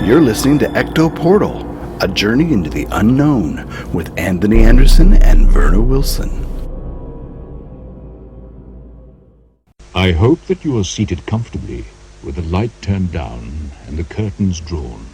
You're listening to Ecto Portal, a journey into the unknown with Anthony Anderson and Verna Wilson. I hope that you are seated comfortably with the light turned down and the curtains drawn.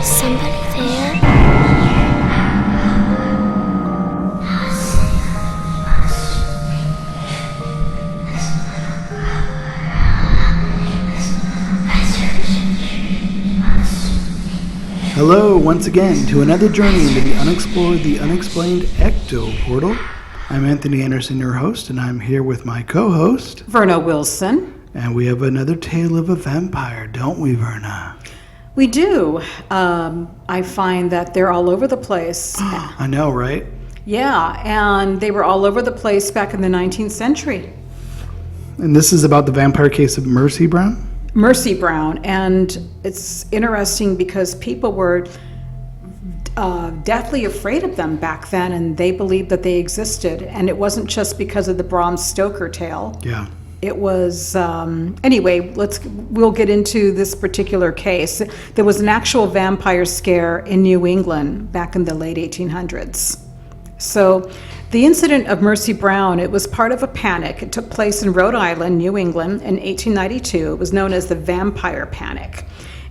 Somebody there? Hello, once again, to another journey into the unexplored, the unexplained Ecto Portal. I'm Anthony Anderson, your host, and I'm here with my co-host, Verna Wilson. and we have another tale of a vampire, don't we, Verna? We do. I find that they're all over the place. I know, right? Yeah, and they were all over the place back in the 19th century. And this is about the vampire case of Mercy Brown? Mercy Brown, and it's interesting because people were deathly afraid of them back then, and they believed that they existed. And it wasn't just because of the Bram Stoker tale. Yeah. It was, anyway, we'll get into this particular case. There was an actual vampire scare in New England back in the late 1800s. So the incident of Mercy Brown, it was part of a panic. It took place in Rhode Island, New England in 1892. It was known as the Vampire Panic.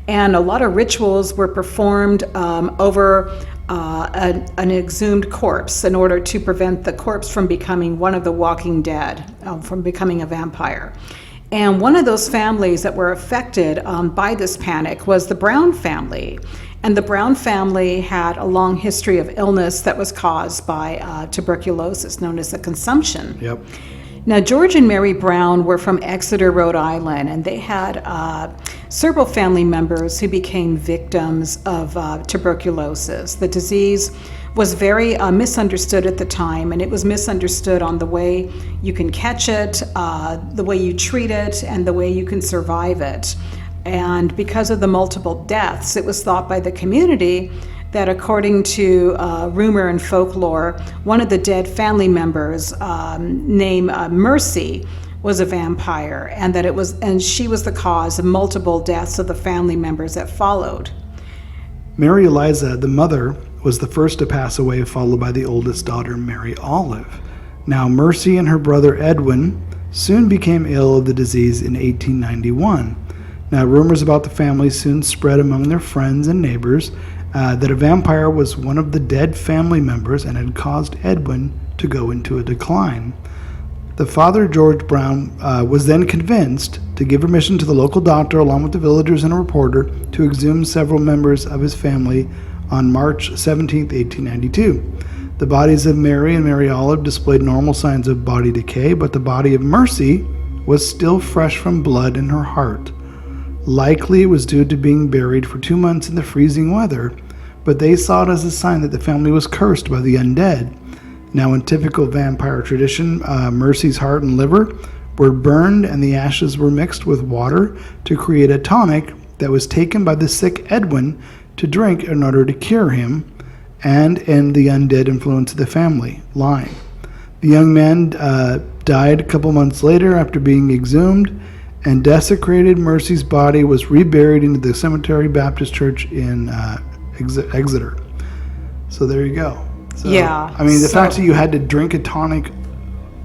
And a lot of rituals were performed over an exhumed corpse in order to prevent the corpse from becoming one of the walking dead, from becoming a vampire. And one of those families that were affected by this panic was the Brown family. And the Brown family had a long history of illness that was caused by tuberculosis, known as a consumption. Yep. Now, George and Mary Brown were from Exeter, Rhode Island, and they had several family members who became victims of tuberculosis. The disease was very misunderstood at the time, and it was misunderstood on the way you can catch it, the way you treat it, and the way you can survive it. And because of the multiple deaths, it was thought by the community that, according to rumor and folklore, one of the dead family members, named Mercy, was a vampire, and she was the cause of multiple deaths of the family members that followed. Mary Eliza, the mother, was the first to pass away, followed by the oldest daughter, Mary Olive. Now, Mercy and her brother Edwin soon became ill of the disease in 1891. Now, rumors about the family soon spread among their friends and neighbors that a vampire was one of the dead family members and had caused Edwin to go into a decline. The father, George Brown, was then convinced to give permission to the local doctor, along with the villagers and a reporter, to exhume several members of his family on March 17, 1892. The bodies of Mary and Mary Olive displayed normal signs of body decay, but the body of Mercy was still fresh from blood in her heart. Likely it was due to being buried for 2 months in the freezing weather, but they saw it as a sign that the family was cursed by the undead. Now, in typical vampire tradition, Mercy's heart and liver were burned and the ashes were mixed with water to create a tonic that was taken by the sick Edwin to drink in order to cure him and end the undead influence of the family line. The young man died a couple months later after being exhumed, and desecrated Mercy's body was reburied into the Cemetery Baptist Church in Exeter. So there you go. So, Yeah. I mean, the fact that you had to drink a tonic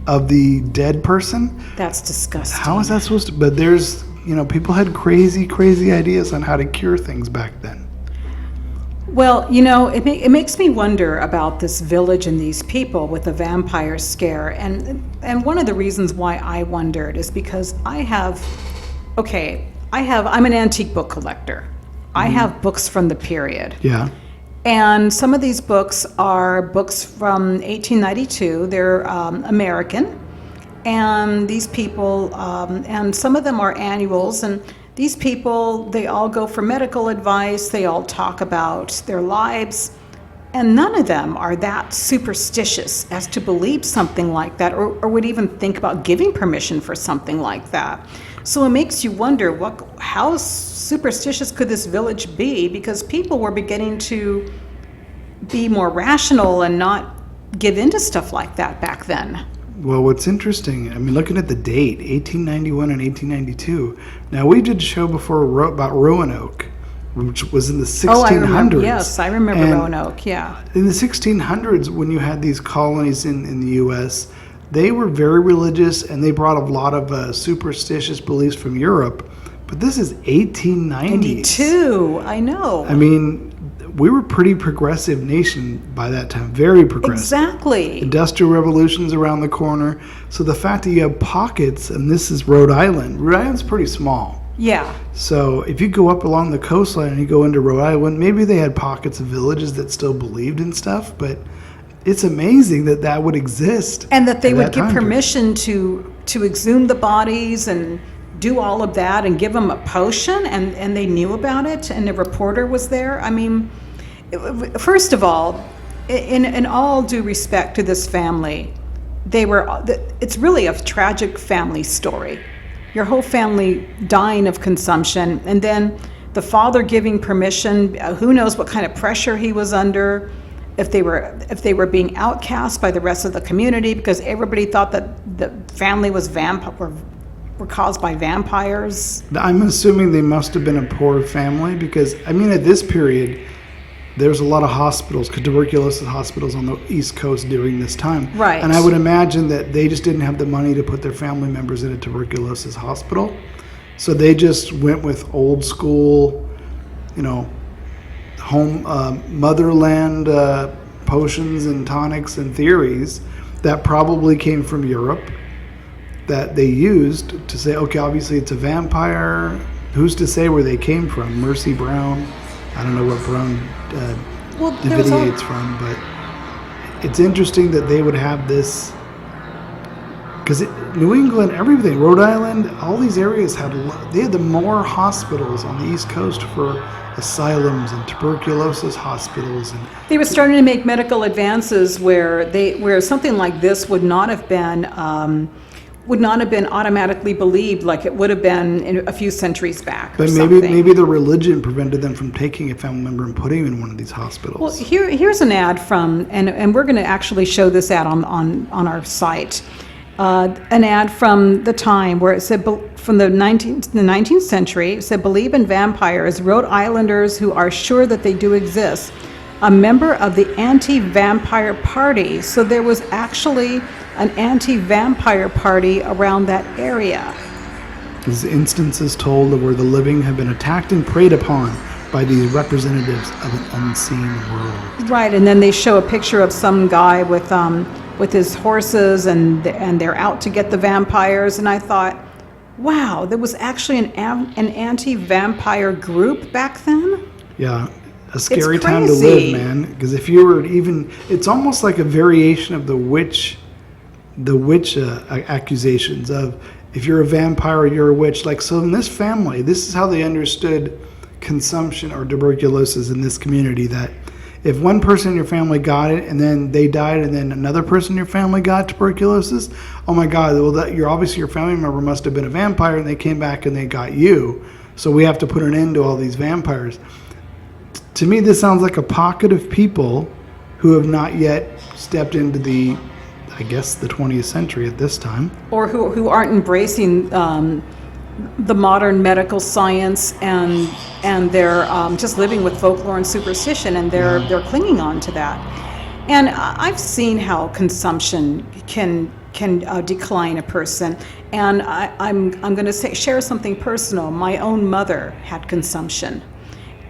of the dead person, That's disgusting. how is that supposed to? But there's, people had crazy ideas on how to cure things back then. Well, you know, it makes me wonder about this village and these people with the vampire scare. And one of the reasons why I wondered is because I'm an antique book collector. I have books from the period. Yeah. And some of these books are books from 1892. They're American. And these people, and some of them are annuals, and these people, they all go for medical advice, they all talk about their lives, and none of them are that superstitious as to believe something like that, or would even think about giving permission for something like that. So it makes you wonder, how superstitious could this village be? Because people were beginning to be more rational and not give into stuff like that back then. Well, what's interesting, I mean, looking at the date, 1891 and 1892. Now, we did a show before about Roanoke, which was in the 1600s. Oh, I remember, yes, I remember And Roanoke, yeah. in the 1600s, when you had these colonies in the U.S., they were very religious, and they brought a lot of superstitious beliefs from Europe. But this is 1890s. 92, I know. I mean, we were a pretty progressive nation by that time, very progressive. Exactly. Industrial revolution's around the corner. So the fact that you have pockets, and this is Rhode Island. Rhode Island's pretty small. Yeah. So if you go up along the coastline and you go into Rhode Island, maybe they had pockets of villages that still believed in stuff, but it's amazing that that would exist. And that they at would that give time period. permission to exhume the bodies and do all of that and give them a potion, and they knew about it, and the reporter was there. I mean, first of all, in all due respect to this family, it's really a tragic family story. Your whole family dying of consumption, and then the father giving permission. Who knows what kind of pressure he was under, if they were being outcast by the rest of the community because everybody thought that the family was were caused by vampires. I'm assuming they must have been a poor family because, I mean, at this period, there's a lot of hospitals, tuberculosis hospitals on the East Coast during this time. Right. And I would imagine that they just didn't have the money to put their family members in a tuberculosis hospital. So they just went with old school, home, motherland potions and tonics and theories that probably came from Europe that they used to say, okay, obviously it's a vampire. Who's to say where they came from? Mercy Brown. I don't know what Brown deviates from, but it's interesting that they would have this, because New England, everything, Rhode Island, all these areas had the more hospitals on the East Coast for asylums and tuberculosis hospitals, and They were starting to make medical advances where something like this would not have been automatically believed like it would have been in a few centuries back. but or maybe something. the religion prevented them from taking a family member and putting him in one of these hospitals. Well, here's an ad from, and we're going to actually show this ad on our site. An ad from the time where it said, from the 19th century, it said, "Believe in vampires, Rhode Islanders who are sure that they do exist. A member of the anti-vampire party." So there was actually an anti-vampire party around that area. These instances told of where the living have been attacked and preyed upon by these representatives of an unseen world. Right, and then they show a picture of some guy with his horses, and they're out to get the vampires. And I thought, wow, there was actually an anti-vampire group back then? Yeah, a scary time to crazy. live, man. Because if you were it's almost like a variation of the witch accusations of if you're a vampire, you're a witch. Like, so in this family, this is how they understood consumption or tuberculosis in this community, that if one person in your family got it and then they died and then another person in your family got tuberculosis, oh my God, well, your family member must have been a vampire and they came back and they got you. So we have to put an end to all these vampires. To me, this sounds like a pocket of people who have not yet stepped into the 20th century at this time. Or who aren't embracing the modern medical science, and they're just living with folklore and superstition, and they're clinging on to that. And I've seen how consumption can decline a person. And I'm going to share something personal. My own mother had consumption,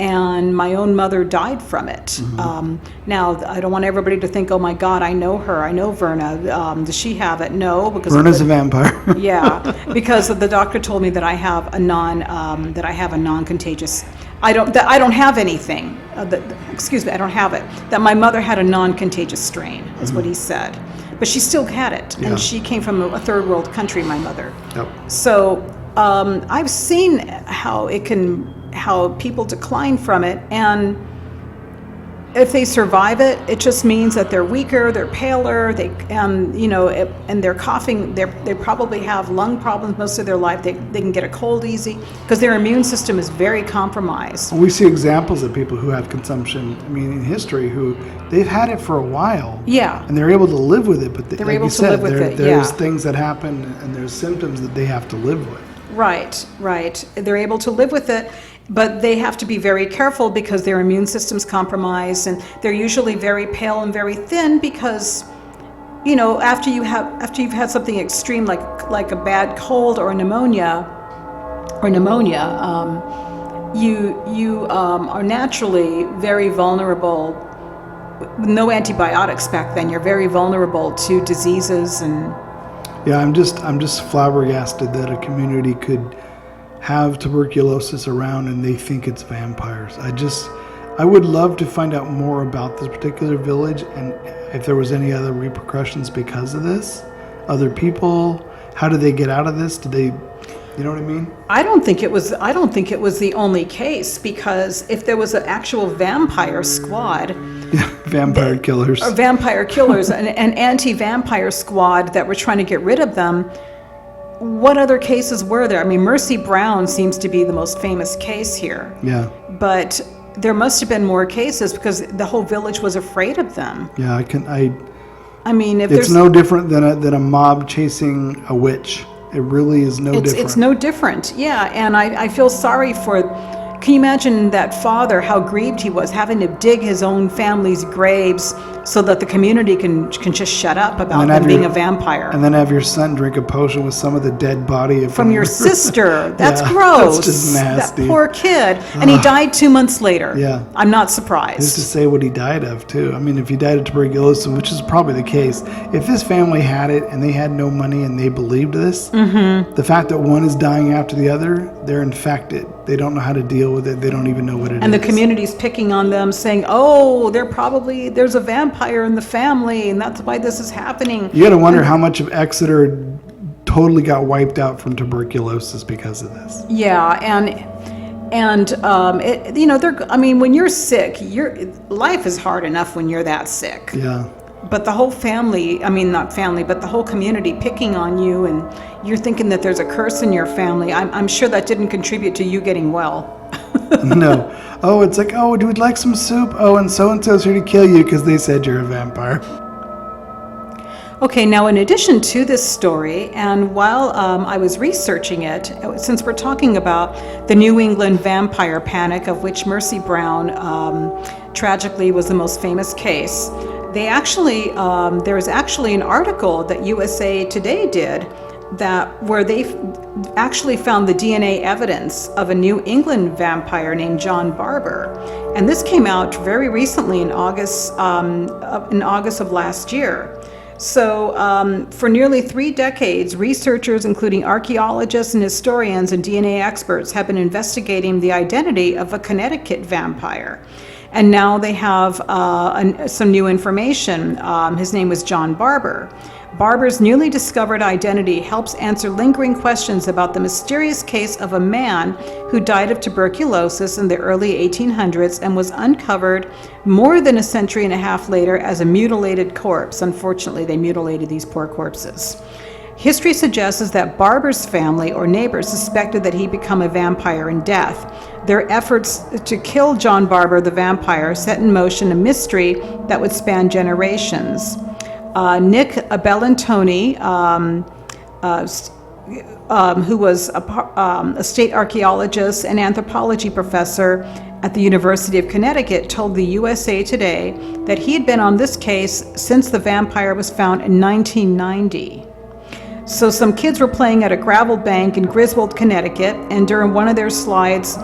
and my own mother died from it. Now, I don't want everybody to think, oh my God, I know her, I know Verna. Does she have it? No, because Verna's a vampire. yeah, because the doctor told me that I have a non-contagious. I don't have anything. Excuse me, I don't have it. That my mother had a non-contagious strain, is what he said. But she still had it, Yeah. and she came from a third world country, my mother. Yep. So I've seen how people decline from it, and if they survive it, it just means that they're weaker, they're paler, and they're coughing. They probably have lung problems most of their life. They can get a cold easy because their immune system is very compromised. We see examples of people who have consumption, in history, who they've had it for a while. Yeah. And they're able to live with it, but They're like able you to said, live with it, there's yeah. things that happen and there's symptoms that they have to live with. Right. They're able to live with it, but they have to be very careful because their immune system's compromised, and they're usually very pale and very thin because, after you've had something extreme like a bad cold or pneumonia, you are naturally very vulnerable. With no antibiotics back then, you're very vulnerable to diseases and. Yeah, I'm just flabbergasted that a community could have tuberculosis around and they think it's vampires. I would love to find out more about this particular village and if there was any other repercussions because of this. Other people, how did they get out of this? Did they, you know what I mean? I don't think it was the only case, because if there was an actual vampire squad, Vampire killers. or vampire killers, an anti-vampire squad that were trying to get rid of them, what other cases were there? Mercy Brown seems to be the most famous case here. Yeah. But there must have been more cases because the whole village was afraid of them. Yeah, if it's there's no different than a mob chasing a witch. It really is no different. It's no different, yeah. And I feel sorry for. Can you imagine that father, how grieved he was, having to dig his own family's graves so that the community can just shut up about them being a vampire? And then have your son drink a potion with some of the dead body From your sister. That's Yeah, gross. that's just nasty. That poor kid. And he died 2 months later. Yeah. I'm not Just to surprised. say what he died of, too. If he died of tuberculosis, which is probably the case, if this family had it and they had no money and they believed this, the fact that one is dying after the other, they're infected. They don't know how to deal with it. They don't even know what it is. And the community's picking on them, saying, oh, there's a vampire in the family, and that's why this is happening. You got to wonder how much of Exeter totally got wiped out from tuberculosis because of this. Yeah, when you're sick, life is hard enough when you're that sick. Yeah. But the whole family, not family, but the whole community picking on you, and you're thinking that there's a curse in your family, I'm sure that didn't contribute to you getting well. No. Oh, it's like, oh, do we like some soup? Oh, and so-and-so's here to kill you because they said you're a vampire. Okay, now in addition to this story, and while I was researching it, since we're talking about the New England vampire panic, of which Mercy Brown tragically was the most famous case, there was actually an article that USA Today did where they actually found the DNA evidence of a New England vampire named John Barber, and this came out very recently in August of last year. So for nearly 3 decades, researchers, including archaeologists and historians and DNA experts, have been investigating the identity of a Connecticut vampire. And now they have some new information. His name was John Barber. Barber's newly discovered identity helps answer lingering questions about the mysterious case of a man who died of tuberculosis in the early 1800s and was uncovered more than a century and a half later as a mutilated corpse. Unfortunately, they mutilated these poor corpses. History suggests that Barber's family or neighbors suspected that he'd become a vampire in death. Their efforts to kill John Barber the vampire set in motion a mystery that would span generations. Nick Bellantoni, who was a state archaeologist and anthropology professor at the University of Connecticut, told the USA Today that he had been on this case since the vampire was found in 1990. So some kids were playing at a gravel bank in Griswold, Connecticut, and during one of their slides,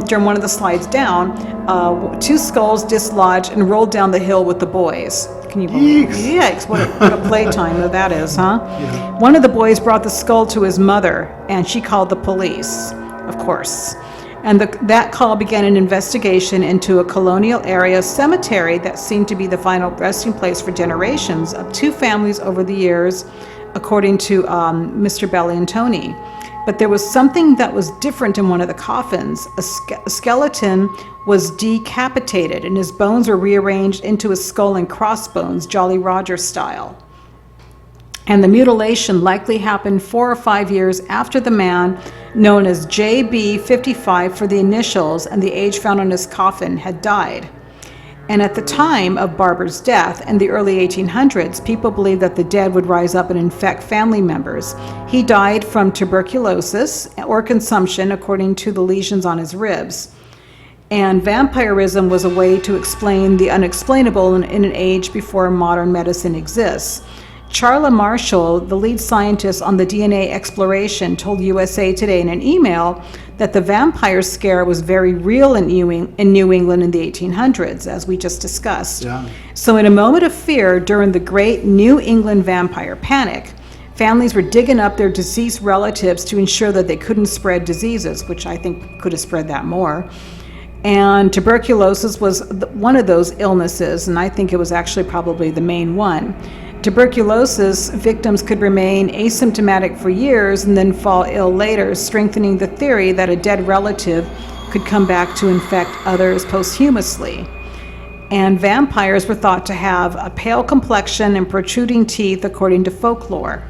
during one of the slides down, 2 skulls dislodged and rolled down the hill with the boys. Can you believe? Yikes! What a playtime that is, huh? Yeah. One of the boys brought the skull to his mother, and she called the police, of course. And that call began an investigation into a colonial area cemetery that seemed to be the final resting place for generations of 2 families over the years, according to Mr. Bellantoni. But there was something that was different in one of the coffins. A skeleton was decapitated, and his bones were rearranged into a skull and crossbones, Jolly Roger style. And the mutilation likely happened 4 or 5 years after the man, known as JB55 for the initials and the age found on his coffin, had died. And at the time of Barber's death in the early 1800s, people believed that the dead would rise up and infect family members. He died from tuberculosis or consumption, according to the lesions on his ribs. And vampirism was a way to explain the unexplainable in an age before modern medicine exists. Charla Marshall, the lead scientist on the DNA exploration, told USA Today in an email that the vampire scare was very real in New England in the 1800s, as we just discussed. Yeah. So in a moment of fear during the great New England vampire panic, families were digging up their deceased relatives to ensure that they couldn't spread diseases, which I think could have spread that more. And tuberculosis was one of those illnesses, and I think it was actually probably the main one. Tuberculosis victims could remain asymptomatic for years and then fall ill later, strengthening the theory that a dead relative could come back to infect others posthumously. And vampires were thought to have a pale complexion and protruding teeth, according to folklore.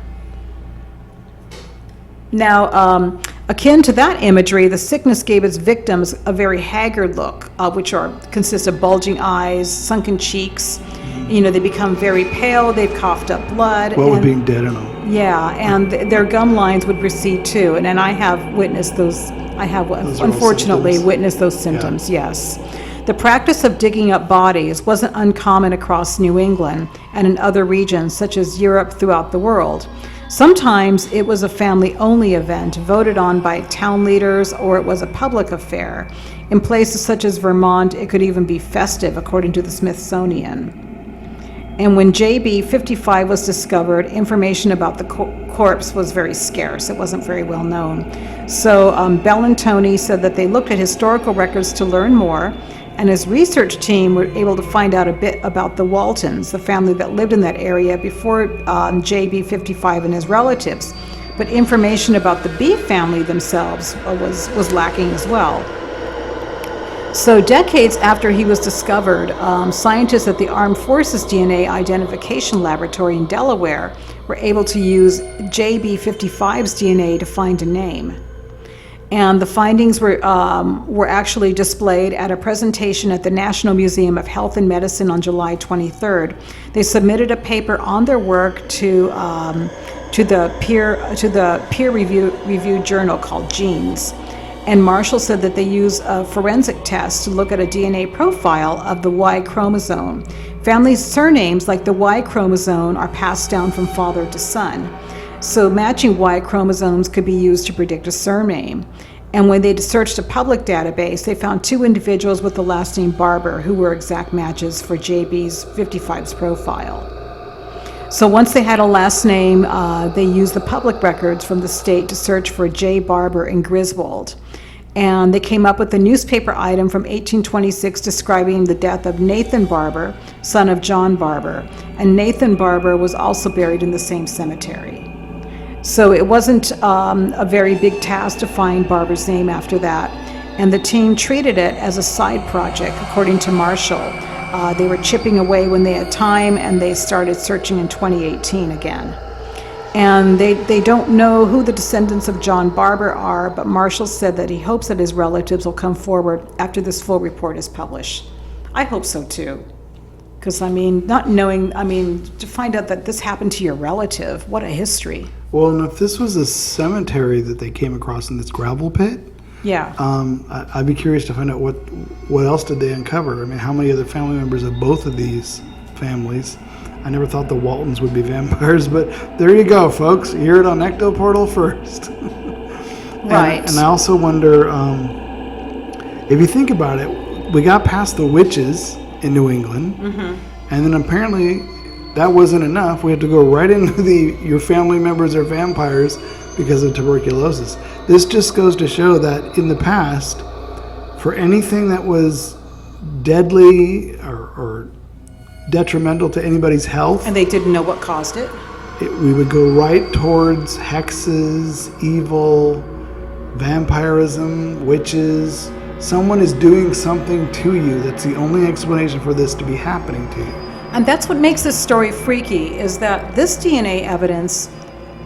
Now, akin to that imagery, the sickness gave its victims a very haggard look, which consists of bulging eyes, sunken cheeks. They become very pale, they've coughed up blood. What with being dead and all. Yeah, and their gum lines would recede too. And I have witnessed those, unfortunately witnessed those symptoms, yes. The practice of digging up bodies wasn't uncommon across New England and in other regions, such as Europe throughout the world. Sometimes it was a family-only event voted on by town leaders, or it was a public affair. In places such as Vermont, it could even be festive, according to the Smithsonian. And when JB55 was discovered, information about the corpse was very scarce. It wasn't very well known. So Bellantoni said that they looked at historical records to learn more, and his research team were able to find out a bit about the Waltons, the family that lived in that area before JB55 and his relatives. But information about the B family themselves was lacking as well. So decades after he was discovered, scientists at the Armed Forces DNA Identification Laboratory in Delaware were able to use JB55's DNA to find a name. And the findings were actually displayed at a presentation at the National Museum of Health and Medicine on July 23rd. They submitted a paper on their work to the peer-reviewed journal called Genes. And Marshall said that they use a forensic test to look at a DNA profile of the Y chromosome. Family surnames like the Y chromosome are passed down from father to son. So matching Y chromosomes could be used to predict a surname. And when they searched a public database, they found 2 individuals with the last name Barber who were exact matches for JB55's profile. So once they had a last name, they used the public records from the state to search for J. Barber in Griswold. And they came up with a newspaper item from 1826 describing the death of Nathan Barber, son of John Barber. And Nathan Barber was also buried in the same cemetery. So it wasn't a very big task to find Barber's name after that. And the team treated it as a side project, according to Marshall. They were chipping away when they had time, and they started searching in 2018 again. And they don't know who the descendants of John Barber are, but Marshall said that he hopes that his relatives will come forward after this full report is published. I hope so too. Because, to find out that this happened to your relative, what a history. Well, and if this was a cemetery that they came across in this gravel pit, Yeah. I'd be curious to find out what else did they uncover. I mean, how many other family members of both of these families? I never thought the Waltons would be vampires, but there you go, folks. You hear it on Ecto Portal first. Right. And I also wonder, if you think about it, we got past the witches in New England, and then apparently that wasn't enough. We had to go right into your family members are vampires because of tuberculosis. This just goes to show that in the past, for anything that was deadly or detrimental to anybody's health, And they didn't know what caused it. we would go right towards hexes, evil, vampirism, witches. Someone is doing something to you. That's the only explanation for this to be happening to you. And that's what makes this story freaky, is that this DNA evidence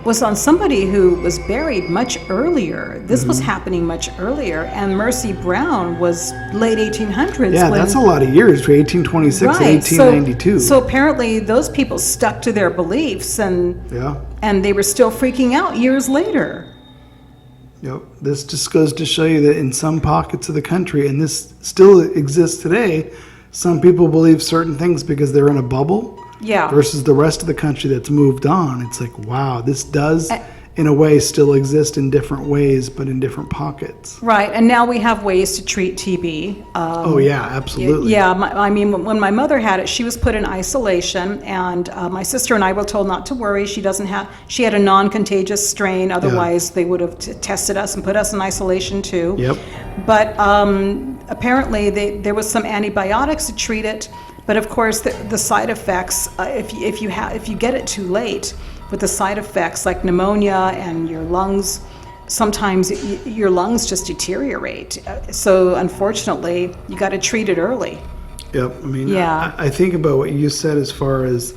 was on somebody who was buried much earlier. This was happening much earlier, and Mercy Brown was late 1800s. Yeah, that's a lot of years, for 1826 and Right. 1892. So apparently those people stuck to their beliefs, and they were still freaking out years later. Yep. This just goes to show you that in some pockets of the country, and this still exists today, some people believe certain things because they're in a bubble. Yeah. Versus the rest of the country that's moved on. It's like, wow, this does, in a way, still exist in different ways, but in different pockets. Right, and now we have ways to treat TB. Oh, yeah, absolutely. Yeah, I mean, when my mother had it, she was put in isolation, and my sister and I were told not to worry. She had a non-contagious strain. Otherwise, they would have tested us and put us in isolation too. Yep. But apparently, there was some antibiotics to treat it. But of course, the side effects, if you get it too late, with the side effects like pneumonia and your lungs, sometimes your lungs just deteriorate. So unfortunately, you got to treat it early. Yep. I mean, Yeah. I think about what you said as far as,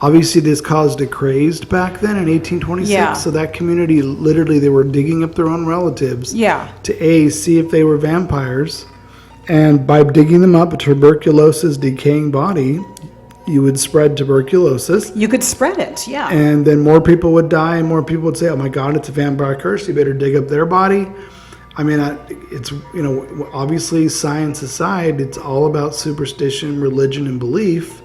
obviously this caused a craze back then in 1826. Yeah. So that community, literally, they were digging up their own relatives to see if they were vampires. And by digging them up, a tuberculosis decaying body, you would spread tuberculosis. You could spread it, yeah. And then more people would die, and more people would say, oh my God, it's a vampire curse. You better dig up their body. I mean, it's, obviously science aside, it's all about superstition, religion, and belief,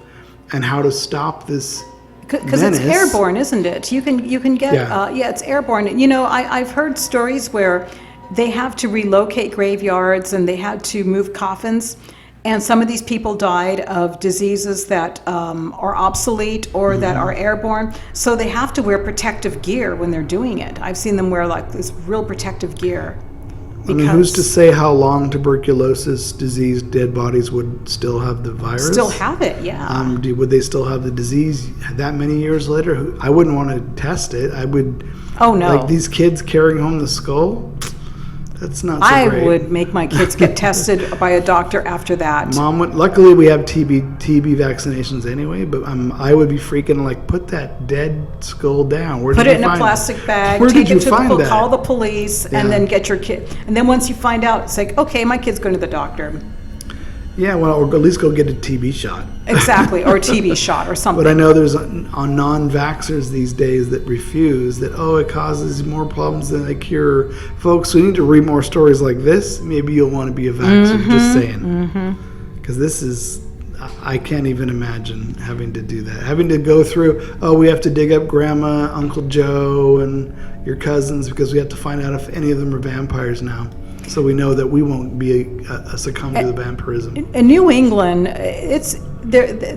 and how to stop this Because it's airborne, isn't it? You can get, it's airborne. I've heard stories where they have to relocate graveyards and they had to move coffins. And some of these people died of diseases that are obsolete or that are airborne. So they have to wear protective gear when they're doing it. I've seen them wear like this real protective gear. I mean, who's to say how long tuberculosis diseased dead bodies would still have the virus? Still have it, yeah. Would they still have the disease that many years later? I wouldn't want to test it. I would. Oh, no. Like these kids carrying home the skull? That's not so great. I would make my kids get tested by a doctor after that. Mom would. Luckily, we have TB vaccinations anyway. But I would be freaking like, put that dead skull down. Put it in a plastic bag. Where take did you it to find that? Call the police, and then get your kid. And then once you find out, it's like, okay, my kid's going to the doctor. Yeah, well, or at least go get a TB shot. Exactly, or a TB shot or something. But I know there's on non-vaxxers these days that refuse that, it causes more problems than a cure. Folks, we need to read more stories like this. Maybe you'll want to be a vaxxer, just saying. Because this is, I can't even imagine having to do that. Having to go through, we have to dig up Grandma, Uncle Joe, and your cousins because we have to find out if any of them are vampires now. So we know that we won't be succumb to the vampirism. In New England, it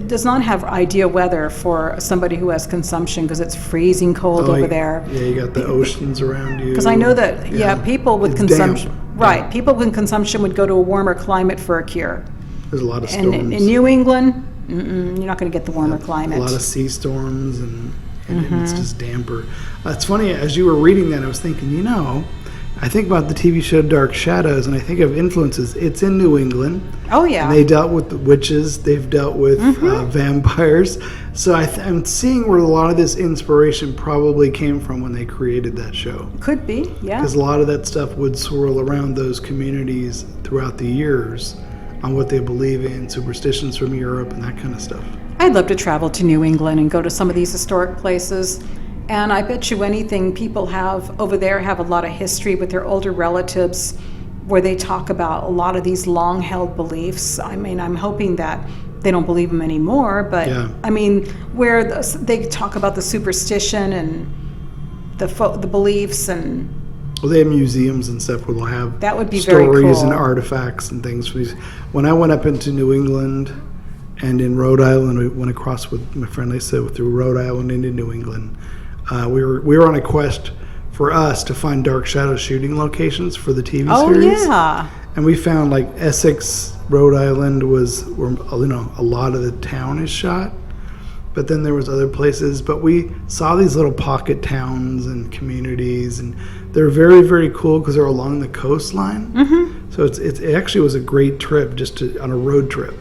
does not have ideal weather for somebody who has consumption because it's freezing cold over there. Yeah, you got the oceans around you. Because I know that, people with It's consumption, damp. right? People with consumption would go to a warmer climate for a cure. There's a lot of And storms. in New England, you're not going to get the warmer climate. A lot of sea storms, and it's just damper. It's funny, as you were reading that, I was thinking, I think about the TV show Dark Shadows, and I think of influences. It's in New England. Oh, yeah. And they dealt with the witches. They've dealt with vampires. So I'm seeing where a lot of this inspiration probably came from when they created that show. Could be, yeah. Because a lot of that stuff would swirl around those communities throughout the years on what they believe in, superstitions from Europe and that kind of stuff. I'd love to travel to New England and go to some of these historic places. And I bet you anything, people have over there have a lot of history with their older relatives where they talk about a lot of these long-held beliefs. I mean, I'm hoping that they don't believe them anymore, but I mean, where they talk about the superstition and the beliefs, and Well, they have museums and stuff where they'll have That would be very stories and cool. artifacts and things for these. When I went up into New England and in Rhode Island, we went across with my friend Lisa through Rhode Island into New England. We were on a quest for us to find dark shadow shooting locations for the TV Oh, series. yeah. And we found like Essex, Rhode Island was where a lot of the town is shot. But then there was other places. But we saw these little pocket towns and communities, and they're very, very cool because they're along the coastline. Mm-hmm. So it actually was a great trip on a road trip,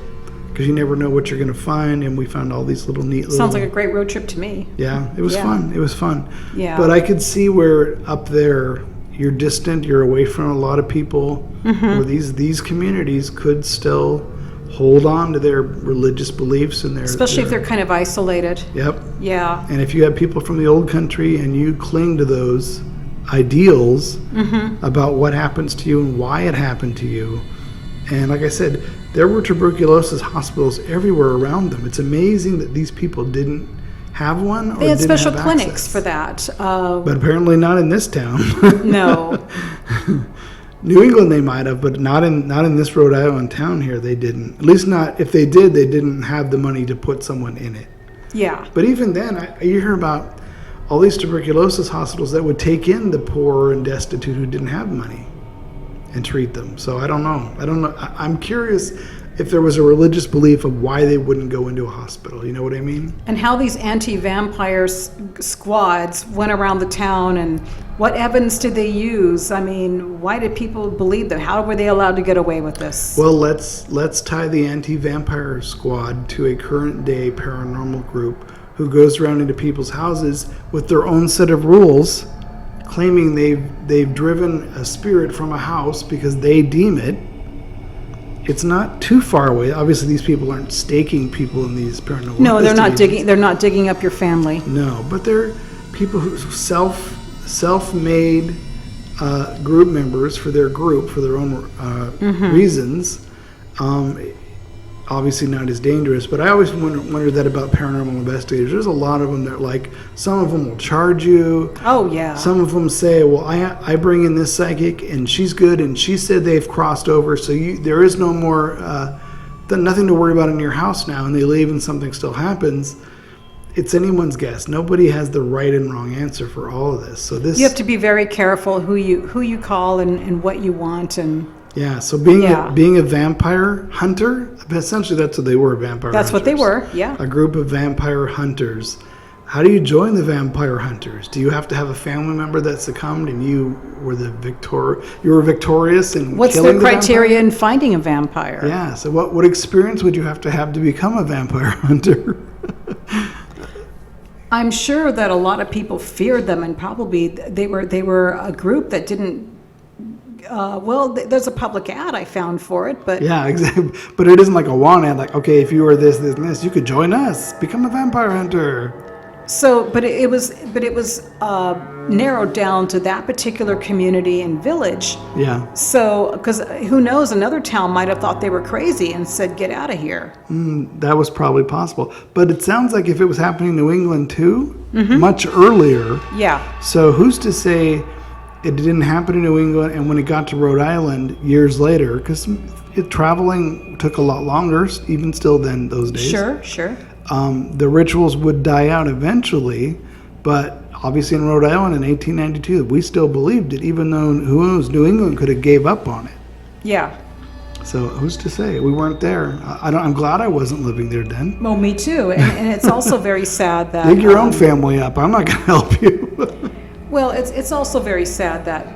because you never know what you're going to find. And we found all these little neat little. Sounds like a great road trip to me. Yeah, it was Yeah. fun. It was fun. Yeah. But I could see where up there you're distant, you're away from a lot of people. Mm-hmm. Where these communities could still hold on to their religious beliefs and their. Especially if they're kind of isolated. Yep. Yeah. And if you have people from the old country and you cling to those ideals about what happens to you and why it happened to you, and like I said, there were tuberculosis hospitals everywhere around them. It's amazing that these people didn't have one or They had didn't special have clinics access. for that. But apparently not in this town. No. New England they might have, but not in this Rhode Island town here. They didn't. At least not. If they did, they didn't have the money to put someone in it. Yeah. But even then, you hear about all these tuberculosis hospitals that would take in the poor and destitute who didn't have money and treat them. So I don't know. I'm curious if there was a religious belief of why they wouldn't go into a hospital. You know what I mean? And how these anti-vampire squads went around the town, and what evidence did they use? I mean, why did people believe them? How were they allowed to get away with this? Well, let's tie the anti-vampire squad to a current day paranormal group who goes around into people's houses with their own set of rules, claiming they've driven a spirit from a house because they deem it. It's not too far away. Obviously, these people aren't staking people in these paranormal. No, they're not investigations. They're not digging up your family. No, but they're people who self-made group members for their group for their own reasons. Obviously not as dangerous, but I always wonder that about paranormal investigators. There's a lot of them that some of them will charge you. Oh yeah. Some of them say, well, I bring in this psychic and she's good and she said they've crossed over, so there is no more, nothing to worry about in your house now, and they leave and something still happens. It's anyone's guess. Nobody has the right and wrong answer for all of this. So this You have to be very careful who you call and what you want, and yeah. So being Yeah. being a vampire hunter, essentially that's what they were, vampire. that's what they hunters. were. Yeah. A group of vampire hunters. How do you join the vampire hunters? Do you have to have a family member that succumbed and you were victorious in What's killing the the criteria in finding a vampire? vampire? Yeah. So what experience would you have to become a vampire hunter? I'm sure that a lot of people feared them, and probably they were a group that didn't. There's a public ad I found for it, but Yeah, exactly. But it isn't like a want ad. Like, okay, if you were this, this, and this, you could join us, become a vampire hunter. so it was narrowed down to that particular community and village. Yeah. So, because who knows, another town might have thought they were crazy and said, "Get out of here." That was probably possible. But it sounds like if it was happening in New England too, much earlier. Yeah. So who's to say it didn't happen in New England and when it got to Rhode Island years later, because traveling took a lot longer, even still than those days. Sure. The rituals would die out eventually, but obviously in Rhode Island in 1892, we still believed it, even though who knows, New England could have gave up on it. Yeah. So who's to say? We weren't there. I'm glad I wasn't living there then. Well, me too. And it's also very sad that Dig your own family up. I'm not going to help you. Well, it's also very sad that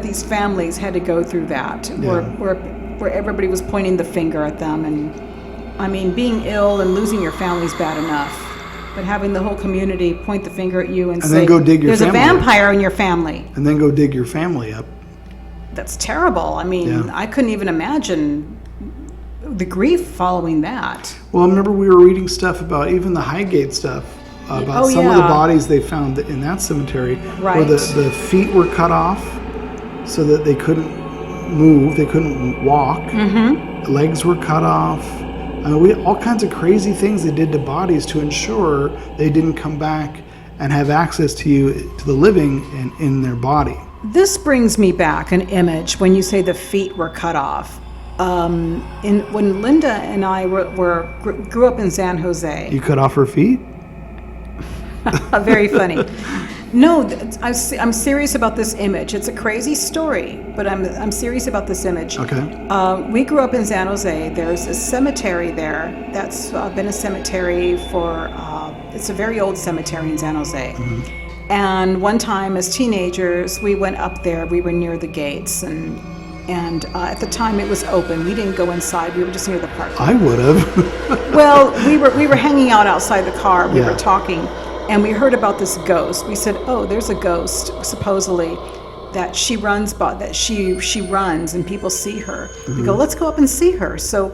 these families had to go through that, where everybody was pointing the finger at them. And I mean, being ill and losing your family is bad enough, but having the whole community point the finger at you and say, then go dig your "There's a family up." vampire in your family." And then go dig your family up. That's terrible. I mean, Yeah. I couldn't even imagine the grief following that. Well, I remember we were reading stuff about even the Highgate stuff, about Oh, some of the yeah. bodies they found in that cemetery, where Right. the feet were cut off so that they couldn't move, they couldn't walk. Mm-hmm. Legs were cut off. I mean, all kinds of crazy things they did to bodies to ensure they didn't come back and have access to you, to the living, and in their body. This brings me back an image when you say the feet were cut off. When Linda and I grew up in San Jose. You cut off her feet? Very funny. No, I'm serious about this image. It's a crazy story, but I'm serious about this image. Okay. We grew up in San Jose. There's a cemetery there that's been a cemetery for, it's a very old cemetery in San Jose. Mm-hmm. And one time as teenagers, we went up there. We were near the gates, and at the time it was open. We didn't go inside. We were just near the park. I would have. Well, we were hanging out outside the car. We Yeah. were talking. And we heard about this ghost. We said, "Oh, there's a ghost, supposedly, that she runs and people see her." Mm-hmm. We go, "Let's go up and see her." So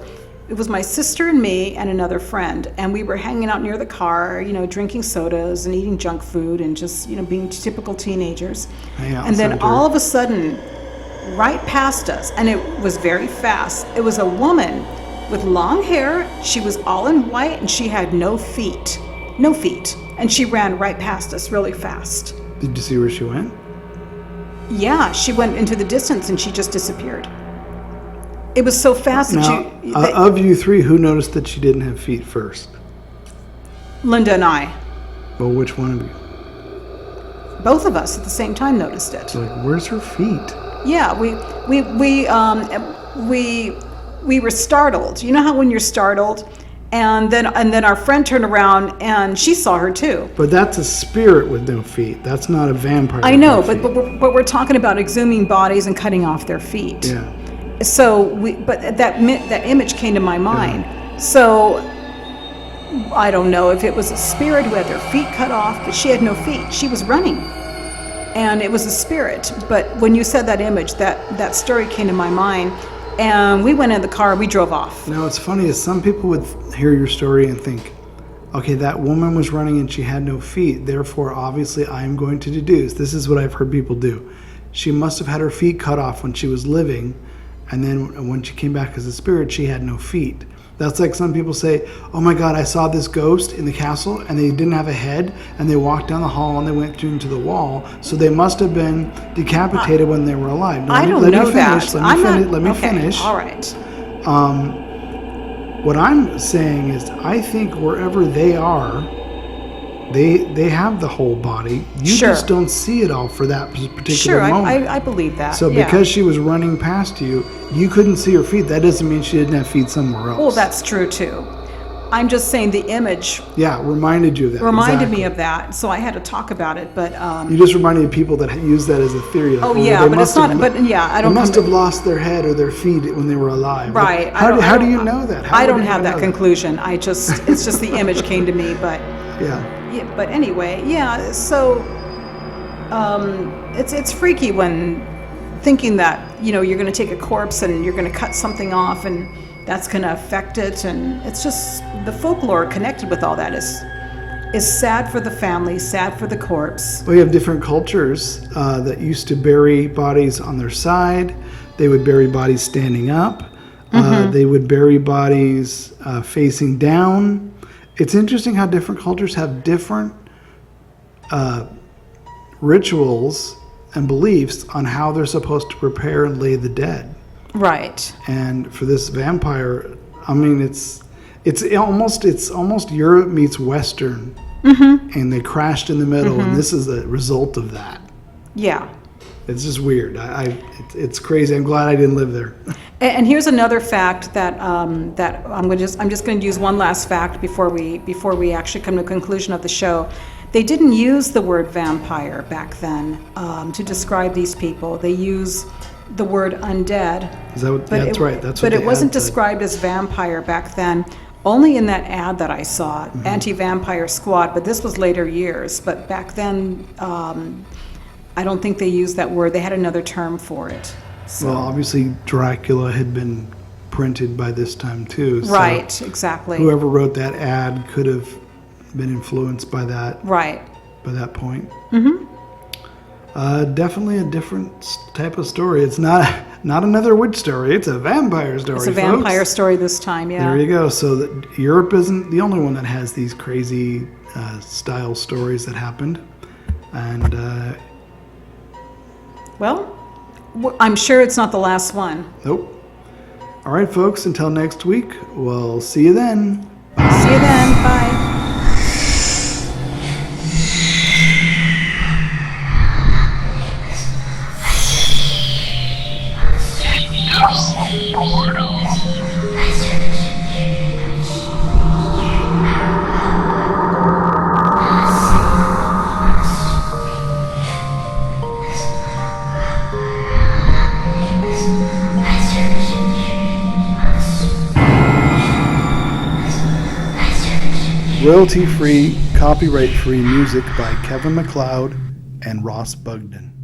it was my sister and me and another friend, and we were hanging out near the car, drinking sodas and eating junk food and just, being typical teenagers. Hang out And then center. all of a sudden, right past us, and it was very fast, it was a woman with long hair. She was all in white and she had no feet. And she ran right past us really fast. Did you see where she went? Yeah, she went into the distance and she just disappeared. It was so fast Now, that of you three, who noticed that she didn't have feet first? Linda and I, Well, which one of you? both of us at the same time noticed it. It's like, where's her feet? Yeah, we were startled. You know how when you're startled, and then our friend turned around and she saw her too. But that's a spirit with no feet. That's not a vampire. I with know, no feet. but we're talking about exhuming bodies and cutting off their feet. Yeah. So that image came to my mind. So I don't know if it was a spirit who had their feet cut off, but she had no feet. She was running, and it was a spirit. But when you said that image, that story came to my mind, and we went in the car. We drove off. Now, what's funny is some people would hear your story and think, okay, that woman was running and she had no feet. Therefore, obviously, I am going to deduce. This is what I've heard people do. She must have had her feet cut off when she was living, and then when she came back as a spirit, she had no feet. That's like some people say, oh my God, I saw this ghost in the castle and they didn't have a head, and they walked down the hall and they went into the wall. So they must have been decapitated when they were alive. I don't know that. Let me finish. All right. What I'm saying is, I think wherever they are, they have the whole body. You Sure. just don't see it all for that particular Sure, moment. I believe that. So yeah. because she was running past you, you couldn't see her feet. That doesn't mean she didn't have feet somewhere else. Well, that's true too. I'm just saying the image Yeah, reminded you of that. reminded me exactly. of that, so I had to talk about it. But You just reminded people that use that as a theory. Like, oh well, yeah, they but must it's not. have- But yeah, I They don't. must come have lost their head or their feet when they were alive. But Right. How do you know that? How I would don't you have know that conclusion. It's just the image came to me. But Yeah. yeah, but anyway, yeah. So it's freaky when thinking that you're going to take a corpse and you're going to cut something off and that's going to affect it, and it's just the folklore connected with all that is sad for the family, sad for the corpse. We have different cultures that used to bury bodies on their side. They would bury bodies standing up. They would bury bodies facing down. It's interesting how different cultures have different rituals and beliefs on how they're supposed to prepare and lay the dead. Right. And for this vampire, I mean, it's almost Europe meets Western, and they crashed in the middle, and this is the result of that. Yeah. It's just weird. It's crazy. I'm glad I didn't live there. And here's another fact that I'm just going to use one last fact before we actually come to a conclusion of the show. They didn't use the word vampire back then to describe these people. They use the word undead. Is that what? That's right. That's what. But it the wasn't ad said. described as vampire back then. Only in that ad that I saw, Anti-Vampire Squad. But this was later years. But back then, I don't think they used that word. They had another term for it. So. Well, obviously Dracula had been printed by this time too. So Right. Exactly. whoever wrote that ad could have been influenced by that. Right. By that point. Definitely a different type of story. It's not another witch story. It's a vampire story. It's a vampire folks. story this time. Yeah. There you go. So Europe isn't the only one that has these crazy style stories that happened. And Well, I'm sure it's not the last one. nope. All right, folks, until next week, we'll see you then. See you then. Bye. Royalty-free, copyright-free music by Kevin MacLeod and Ross Bugden.